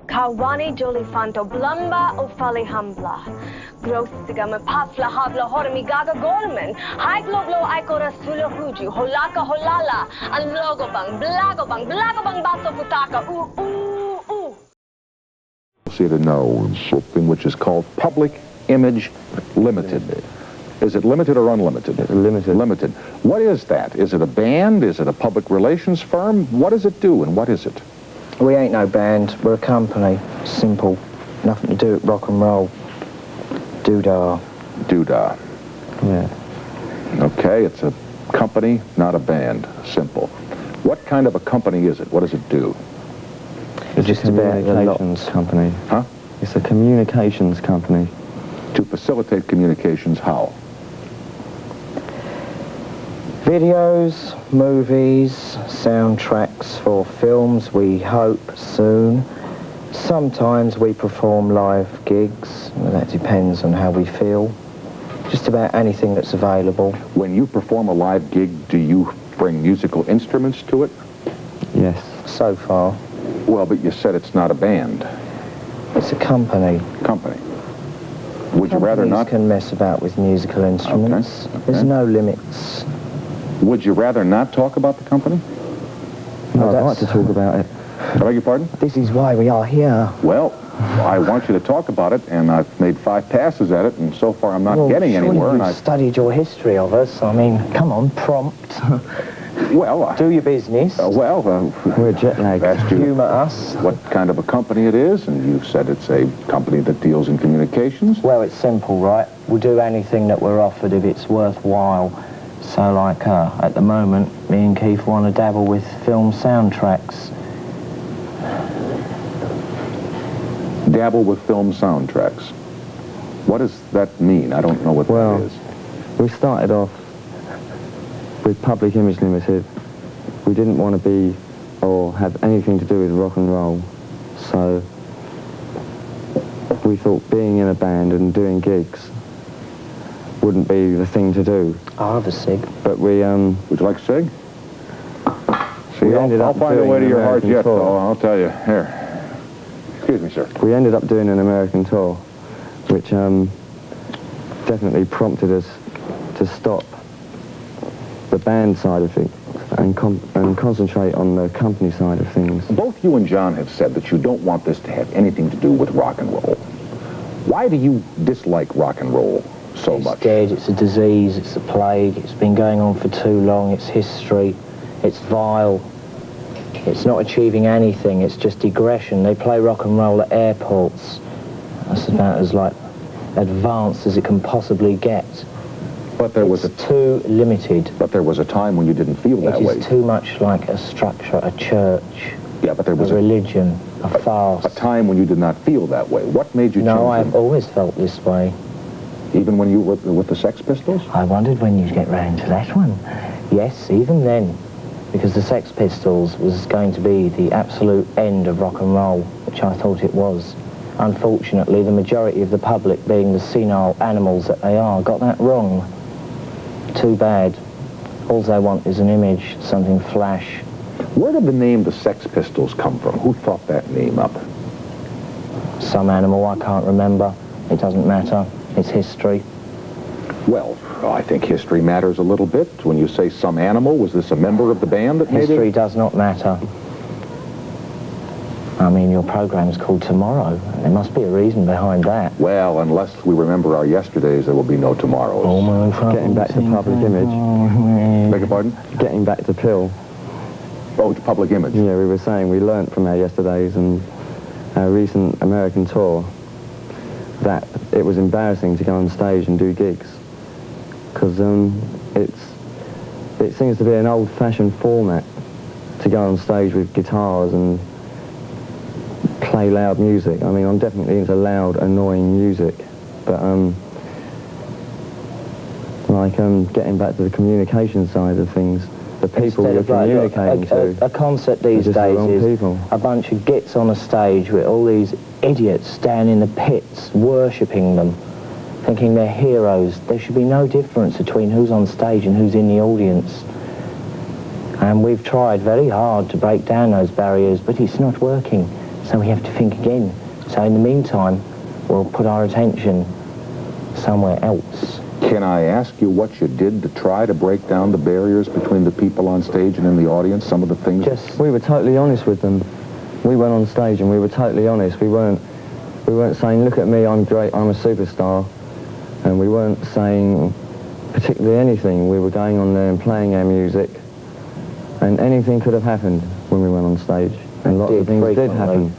Kawani Jolifanto Blamba o Fali Hambla. Grossiga me Pafla Habla Hormigaga Gorman. High Globlo Ikora Sula Huju. Holaka Holala. And Logobang, Blagobang Baso Futaka. Ooh, ooh, ooh. To know something which is called Public Image Limited. Is it limited or unlimited? Limited. Limited. What is that? Is it a band? Is it a public relations firm? What does it do and what is it? We ain't no band, we're a company. Simple. Nothing to do with rock and roll. Doodah. Doodah. Yeah. Okay, it's a company, not a band. Simple. What kind of a company is it? What does it do? It's just a communications company. Huh? It's a communications company. To facilitate communications, how? Videos, movies, soundtracks for films, we hope soon. Sometimes we perform live gigs. That depends on how we feel. Just about anything that's available. When you perform a live gig, do you bring musical instruments to it? Yes. So far. Well, but you said it's not a band. It's a company. Company. Would you rather not? Companies can mess about with musical instruments. Okay. There's no limits. Would you rather not talk about the company? No, I'd like to talk about it. I beg your pardon? This is why we are here. Well, I want you to talk about it, and I've made 5 passes at it, and so far I'm not getting anywhere. Well, you've studied your history of us. I mean, come on, prompt. Well, do your business. We're jet lagged. Humour us. What kind of a company it is, and you said it's a company that deals in communications. Well, it's simple, right? We'll do anything that we're offered if it's worthwhile. So, like, at the moment, me and Keith want to dabble with film soundtracks. Dabble with film soundtracks. What does that mean? I don't know what that is. We started off with Public Image Limited. We didn't want to be or have anything to do with rock and roll, so we thought being in a band and doing gigs wouldn't be the thing to do. I'll have a cig. But we, would you like a cig? See, I'll find a way to your heart yet, though, I'll tell you. Here. Excuse me, sir. We ended up doing an American tour, which definitely prompted us to stop the band side of it and concentrate on the company side of things. Both you and John have said that you don't want this to have anything to do with rock and roll. Why do you dislike rock and roll so much? It's dead, it's a disease, it's a plague, it's been going on for too long, it's history, it's vile, it's not achieving anything, it's just digression. They play rock and roll at airports. That's about as, like, advanced as it can possibly get. But there was too limited. But there was a time when you didn't feel that way. It is too much like a structure, a church. Yeah, but there was a religion, a farce. A time when you did not feel that way. What made you change? No, I've always felt this way. Even when you were with the Sex Pistols? I wondered when you'd get round to that one. Yes, even then. Because the Sex Pistols was going to be the absolute end of rock and roll, which I thought it was. Unfortunately, the majority of the public, being the senile animals that they are, got that wrong. Too bad. All they want is an image, something flash. Where did the name the Sex Pistols come from? Who thought that name up? Some animal, I can't remember. It doesn't matter. It's history. Well, I think history matters a little bit. When you say some animal, was this a member of the band that made it? History does not matter. I mean, your program's called Tomorrow. There must be a reason behind that. Well, unless we remember our yesterdays, there will be no tomorrows. Oh, my Getting back to Public Image. Beg your pardon? Getting back to P.I.L. Oh, to Public Image. Yeah, we were saying we learnt from our yesterdays and our recent American tour that it was embarrassing to go on stage and do gigs because it seems to be an old-fashioned format to go on stage with guitars and play loud music. I mean, I'm definitely into loud, annoying music, but getting back to the communication side of things, the people you're communicating to. A concert these days is a bunch of gits on a stage with all these idiots down in the pits worshipping them, thinking they're heroes. There should be no difference between who's on stage and who's in the audience. And we've tried very hard to break down those barriers, but it's not working. So we have to think again. So in the meantime, we'll put our attention somewhere else. Can I ask you what you did to try to break down the barriers between the people on stage and in the audience? Some of the things... We were totally honest with them. We went on stage and we were totally honest. We weren't saying, look at me, I'm great, I'm a superstar. And we weren't saying particularly anything. We were going on there and playing our music. And anything could have happened when we went on stage. And lots of things did happen.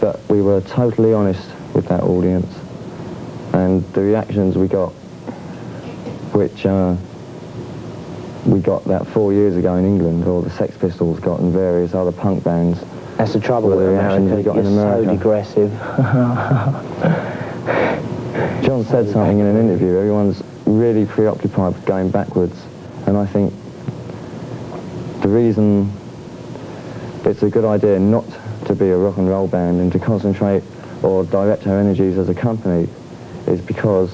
But we were totally honest with that audience. And the reactions we got, which we got that 4 years ago in England, or the Sex Pistols got, and various other punk bands. That's the trouble with America. You're so digressive. John said something in an interview. Everyone's really preoccupied with going backwards. And I think the reason it's a good idea not to be a rock and roll band and to concentrate or direct our energies as a company is because...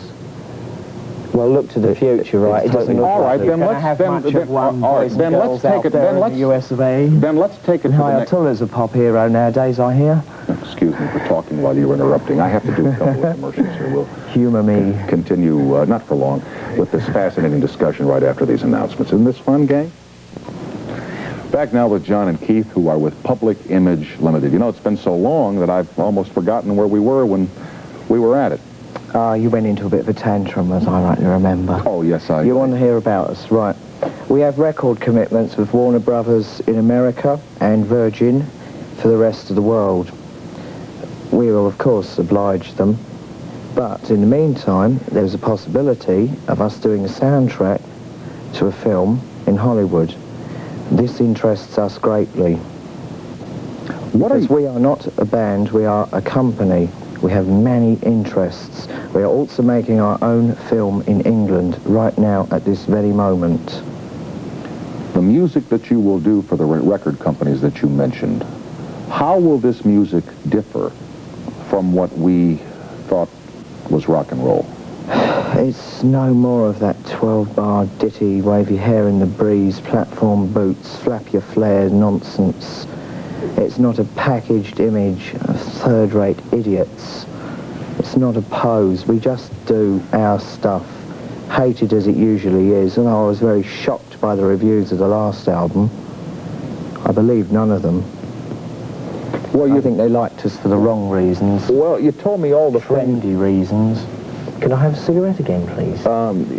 Well, look to the future, right? It doesn't look like we're going to have much of one boys and girls out there in the US of A. Then let's take it to the next... Ayatollah's a pop hero nowadays, I hear. Excuse me for talking while you're interrupting. I have to do a couple of commercials here. We'll humour me. Continue, not for long, with this fascinating discussion right after these announcements. Isn't this fun, gang? Back now with John and Keith, who are with Public Image Limited. You know, it's been so long that I've almost forgotten where we were when we were at it. You went into a bit of a tantrum, as I rightly remember. Oh, yes, I... You want to hear about us, right. We have record commitments with Warner Brothers in America and Virgin for the rest of the world. We will, of course, oblige them. But in the meantime, there's a possibility of us doing a soundtrack to a film in Hollywood. This interests us greatly. Because we are not a band, we are a company. We have many interests. We are also making our own film in England right now at this very moment. The music that you will do for the record companies that you mentioned, how will this music differ from what we thought was rock and roll? It's no more of that 12-bar ditty, wave your hair in the breeze, platform boots, flap your flares nonsense. It's not a packaged image of third-rate idiots. It's not a pose. We just do our stuff, hated as it usually is. And I was very shocked by the reviews of the last album. I believe none of them. Well, I think they liked us for the wrong reasons. Well, you told me all the trendy reasons. Can I have a cigarette again, please?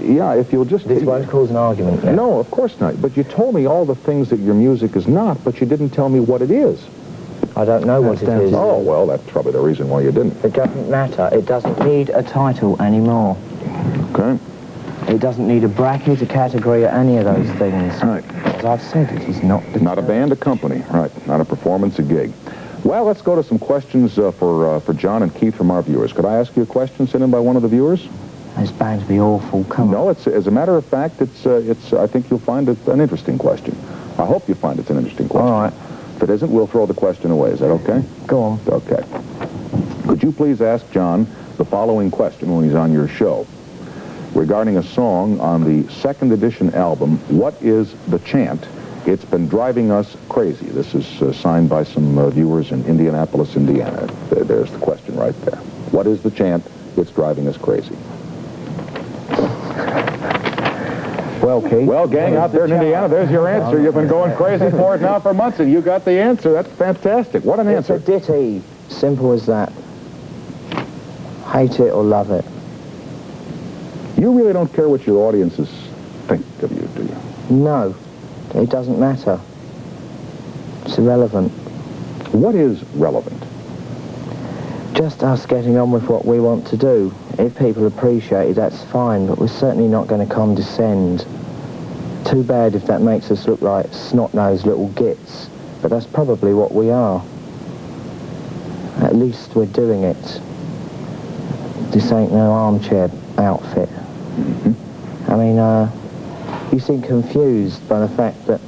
Yeah, if you'll just... This won't cause an argument now. No, of course not. But you told me all the things that your music is not, but you didn't tell me what it is. I don't know what it is. Oh, well, that's probably the reason why you didn't. It doesn't matter. It doesn't need a title anymore. Okay. It doesn't need a bracket, a category, or any of those things. Right. As I've said, it is not... Not a band, a company. Right. Not a performance, a gig. Well, let's go to some questions for John and Keith from our viewers. Could I ask you a question sent in by one of the viewers? It's bound to be awful. Come on. No, it's as a matter of fact, it's. I think you'll find it an interesting question. I hope you find it's an interesting question. All right. If it isn't, we'll throw the question away. Is that okay? Go on. Okay. Could you please ask John the following question when he's on your show? Regarding a song on the second edition album, what is the chant? It's been driving us crazy. This is signed by some viewers in Indianapolis, Indiana. There's the question right there. What is the chant? It's driving us crazy. Well, Keith. Well, gang, out there in Indiana, there's your answer. You've been going crazy for it now for months, and you got the answer. That's fantastic. What an answer. It's a ditty. Simple as that. Hate it or love it. You really don't care what your audiences think of you, do you? No. It doesn't matter. It's irrelevant. What is relevant? Just us getting on with what we want to do. If people appreciate it, that's fine, but we're certainly not going to condescend. Too bad if that makes us look like snot-nosed little gits, but that's probably what we are. At least we're doing it. This ain't no armchair outfit. I mean, you seem confused by the fact that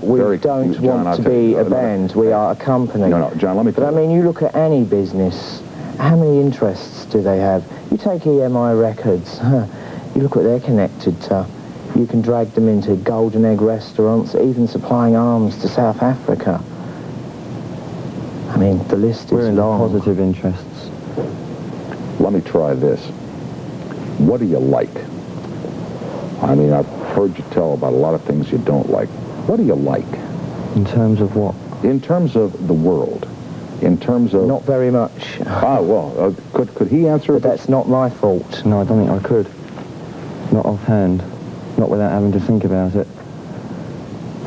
we don't want to be a band. We are a company. No, John, let me tell you. But I mean, you look at any business, how many interests do they have? You take EMI Records, you look what they're connected to. You can drag them into golden egg restaurants, even supplying arms to South Africa. I mean, the list We're is in long. positive interests. Let me try this. What do you like? I mean, I've heard you tell about a lot of things you don't like. What do you like? In terms of what? In terms of the world. In terms of... Not very much. Ah, well, could he answer But that's not my fault. No, I don't think I could. Not offhand. Not without having to think about it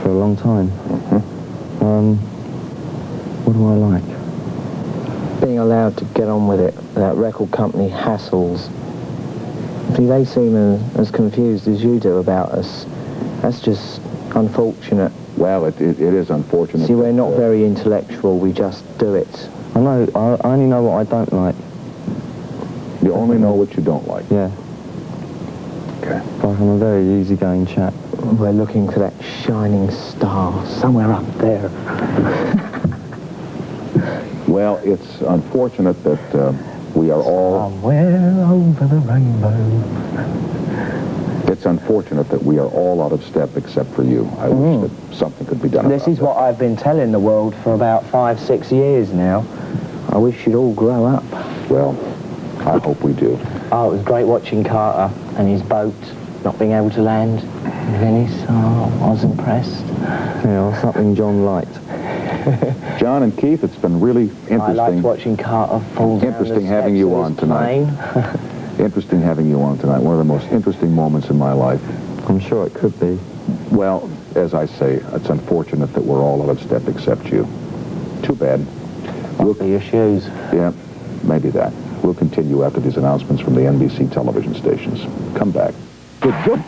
for a long time. What do I like? Being allowed to get on with it without record company hassles. See, they seem as confused as you do about us. That's just unfortunate. Well, it is unfortunate. See, we're not very intellectual, we just do it. I know, I only know what I don't like. You only know what you don't like. Yeah. Okay. Like I'm a very easygoing chap. We're looking for that shining star somewhere up there. Well, it's unfortunate that we are all... Somewhere over the rainbow. It's unfortunate that we are all out of step except for you. I wish that something could be done about This is what I've been telling the world for about 5-6 years now. I wish you'd all grow up. Well, I hope we do. Oh, it was great watching Carter and his boat not being able to land in Venice. Oh, I was impressed. Yeah, something John liked. John and Keith, it's been really interesting. I liked watching Carter fall down Interesting the having steps you of on his tonight. plane. Interesting having you on tonight. One of the most interesting moments in my life. I'm sure it could be. Well, as I say, it's unfortunate that we're all out of step except you. Too bad. For your shoes. Yeah, maybe that. We'll continue after these announcements from the NBC television stations. Come back. Good.